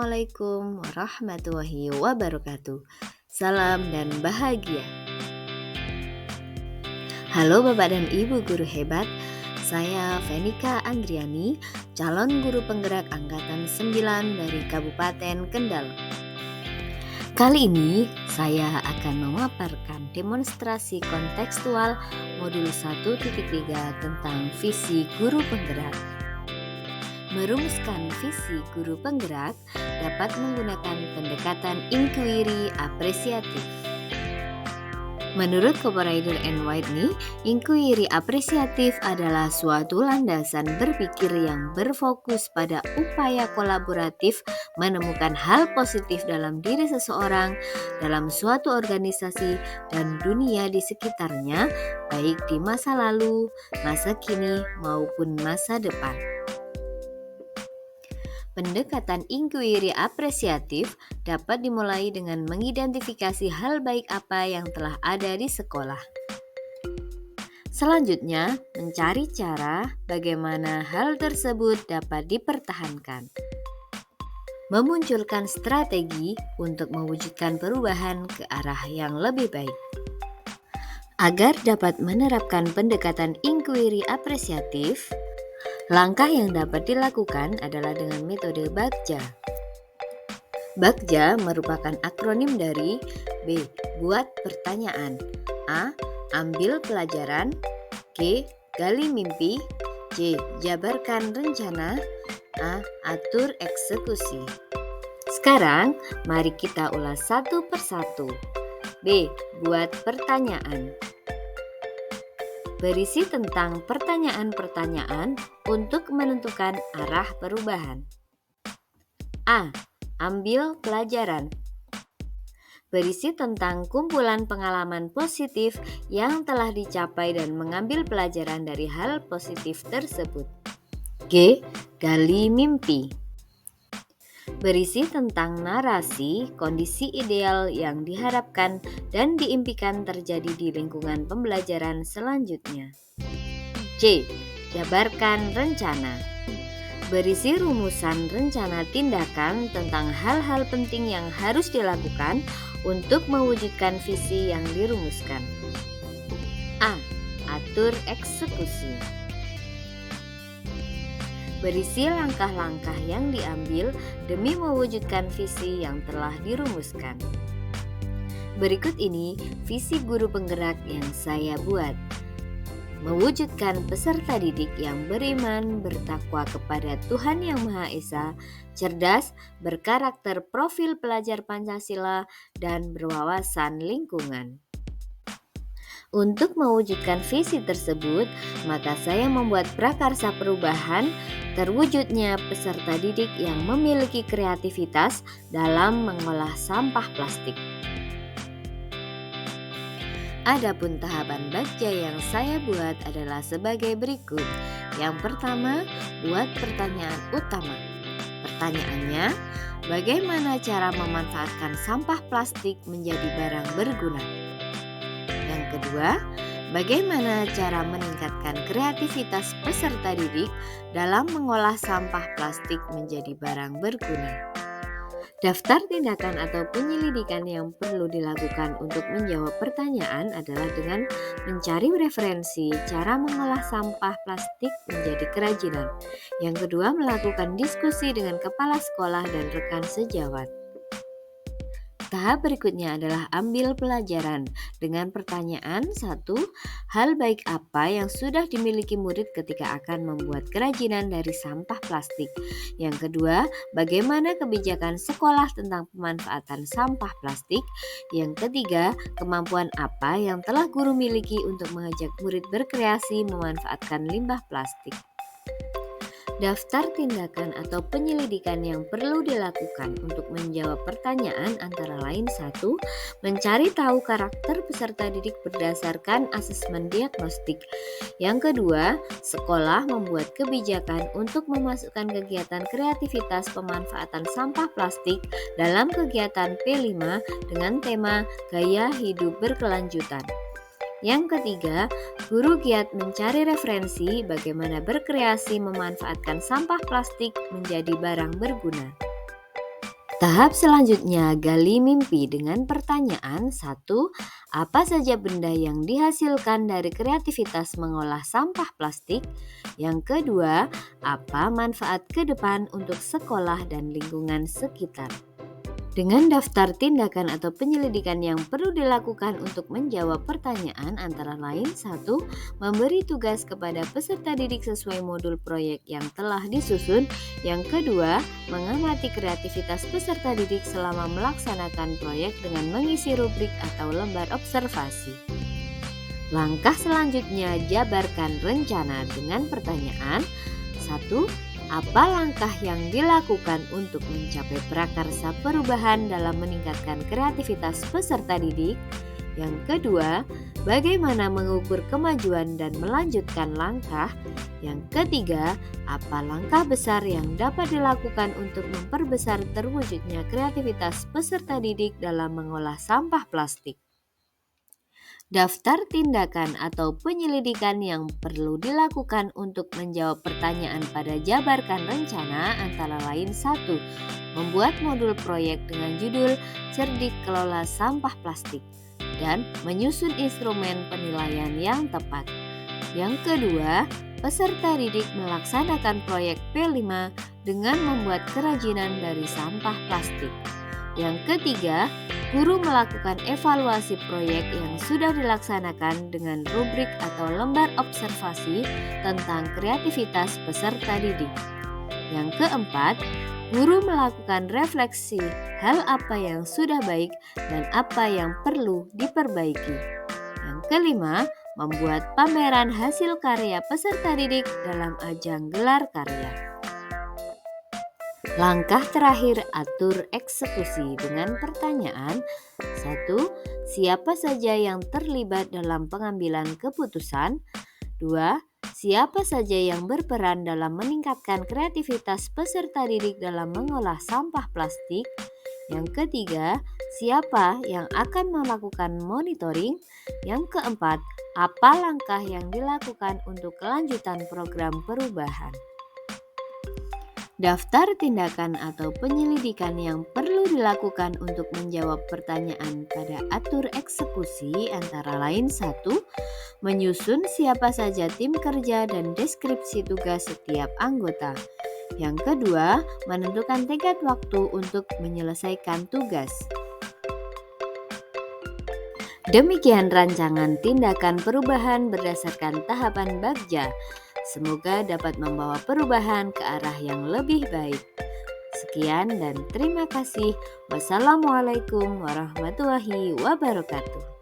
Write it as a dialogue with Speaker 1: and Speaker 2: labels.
Speaker 1: Assalamualaikum warahmatullahi wabarakatuh. Salam dan bahagia. Halo Bapak dan Ibu guru hebat. Saya Venika Andriani, calon guru penggerak angkatan 9 dari Kabupaten Kendal. Kali ini saya akan memaparkan demonstrasi kontekstual modul 1.3 tentang visi guru penggerak. Merumuskan visi guru penggerak dapat menggunakan pendekatan inquiry apresiatif. Menurut Copywriter and Whitney, inquiry apresiatif adalah suatu landasan berpikir yang berfokus pada upaya kolaboratif menemukan hal positif dalam diri seseorang, dalam suatu organisasi, dan dunia di sekitarnya, baik di masa lalu, masa kini, maupun masa depan. Pendekatan inquiry apresiatif dapat dimulai dengan mengidentifikasi hal baik apa yang telah ada di sekolah. Selanjutnya, mencari cara bagaimana hal tersebut dapat dipertahankan. Memunculkan strategi untuk mewujudkan perubahan ke arah yang lebih baik. Agar dapat menerapkan pendekatan inquiry apresiatif, langkah yang dapat dilakukan adalah dengan metode Bagja. Bagja merupakan akronim dari B. Buat pertanyaan, A. Ambil pelajaran, G. Gali mimpi, C. Jabarkan rencana, A. Atur eksekusi. Sekarang, mari kita ulas satu persatu. B. Buat pertanyaan. Berisi tentang pertanyaan-pertanyaan untuk menentukan arah perubahan. A. Ambil pelajaran. Berisi tentang kumpulan pengalaman positif yang telah dicapai dan mengambil pelajaran dari hal positif tersebut. G. Gali mimpi. Berisi tentang narasi, kondisi ideal yang diharapkan dan diimpikan terjadi di lingkungan pembelajaran selanjutnya. C. Jabarkan rencana. Berisi rumusan rencana tindakan tentang hal-hal penting yang harus dilakukan untuk mewujudkan visi yang dirumuskan. A. Atur eksekusi. Berisi langkah-langkah yang diambil demi mewujudkan visi yang telah dirumuskan. Berikut ini visi guru penggerak yang saya buat. Mewujudkan peserta didik yang beriman, bertakwa kepada Tuhan Yang Maha Esa, cerdas, berkarakter profil pelajar Pancasila, dan berwawasan lingkungan. Untuk mewujudkan visi tersebut, maka saya membuat prakarsa perubahan, terwujudnya peserta didik yang memiliki kreativitas dalam mengolah sampah plastik. Adapun tahapan Bagja yang saya buat adalah sebagai berikut. Yang pertama, buat pertanyaan utama. Pertanyaannya, bagaimana cara memanfaatkan sampah plastik menjadi barang berguna? Yang kedua, bagaimana cara meningkatkan kreativitas peserta didik dalam mengolah sampah plastik menjadi barang berguna? Daftar tindakan atau penyelidikan yang perlu dilakukan untuk menjawab pertanyaan adalah dengan mencari referensi cara mengolah sampah plastik menjadi kerajinan. Yang kedua, melakukan diskusi dengan kepala sekolah dan rekan sejawat. Tahap berikutnya adalah ambil pelajaran dengan pertanyaan 1. Hal baik apa yang sudah dimiliki murid ketika akan membuat kerajinan dari sampah plastik? Yang kedua, bagaimana kebijakan sekolah tentang pemanfaatan sampah plastik? Yang ketiga, kemampuan apa yang telah guru miliki untuk mengajak murid berkreasi memanfaatkan limbah plastik? Daftar tindakan atau penyelidikan yang perlu dilakukan untuk menjawab pertanyaan antara lain 1. Mencari tahu karakter peserta didik berdasarkan asesmen diagnostik. Yang kedua, sekolah membuat kebijakan untuk memasukkan kegiatan kreativitas pemanfaatan sampah plastik dalam kegiatan P5 dengan tema Gaya Hidup Berkelanjutan. Yang ketiga, guru giat mencari referensi bagaimana berkreasi memanfaatkan sampah plastik menjadi barang berguna. Tahap selanjutnya gali mimpi dengan pertanyaan 1. Apa saja benda yang dihasilkan dari kreativitas mengolah sampah plastik? Yang kedua, apa manfaat ke depan untuk sekolah dan lingkungan sekitar? Dengan daftar tindakan atau penyelidikan yang perlu dilakukan untuk menjawab pertanyaan antara lain 1. Memberi tugas kepada peserta didik sesuai modul proyek yang telah disusun. Yang kedua, mengamati kreativitas peserta didik selama melaksanakan proyek dengan mengisi rubrik atau lembar observasi. Langkah selanjutnya, jabarkan rencana dengan pertanyaan 1. Apa langkah yang dilakukan untuk mencapai prakarsa perubahan dalam meningkatkan kreativitas peserta didik? Yang kedua, bagaimana mengukur kemajuan dan melanjutkan langkah? Yang ketiga, apa langkah besar yang dapat dilakukan untuk memperbesar terwujudnya kreativitas peserta didik dalam mengolah sampah plastik? Daftar tindakan atau penyelidikan yang perlu dilakukan untuk menjawab pertanyaan pada jabarkan rencana antara lain 1. Membuat modul proyek dengan judul Cerdik Kelola Sampah Plastik dan menyusun instrumen penilaian yang tepat. Yang kedua, peserta didik melaksanakan proyek P5 dengan membuat kerajinan dari sampah plastik. Yang ketiga, guru melakukan evaluasi proyek yang sudah dilaksanakan dengan rubrik atau lembar observasi tentang kreativitas peserta didik. Yang keempat, guru melakukan refleksi hal apa yang sudah baik dan apa yang perlu diperbaiki. Yang kelima, membuat pameran hasil karya peserta didik dalam ajang gelar karya. Langkah terakhir, atur eksekusi dengan pertanyaan 1. Siapa saja yang terlibat dalam pengambilan keputusan? 2. Siapa saja yang berperan dalam meningkatkan kreativitas peserta didik dalam mengolah sampah plastik? Yang ketiga, siapa yang akan melakukan monitoring? Yang keempat, apa langkah yang dilakukan untuk kelanjutan program perubahan? Daftar tindakan atau penyelidikan yang perlu dilakukan untuk menjawab pertanyaan pada atur eksekusi antara lain 1. Menyusun siapa saja tim kerja dan deskripsi tugas setiap anggota. Yang kedua, menentukan tenggat waktu untuk menyelesaikan tugas. Demikian rancangan tindakan perubahan berdasarkan tahapan Bagja. Semoga dapat membawa perubahan ke arah yang lebih baik. Sekian dan terima kasih. Wassalamualaikum warahmatullahi wabarakatuh.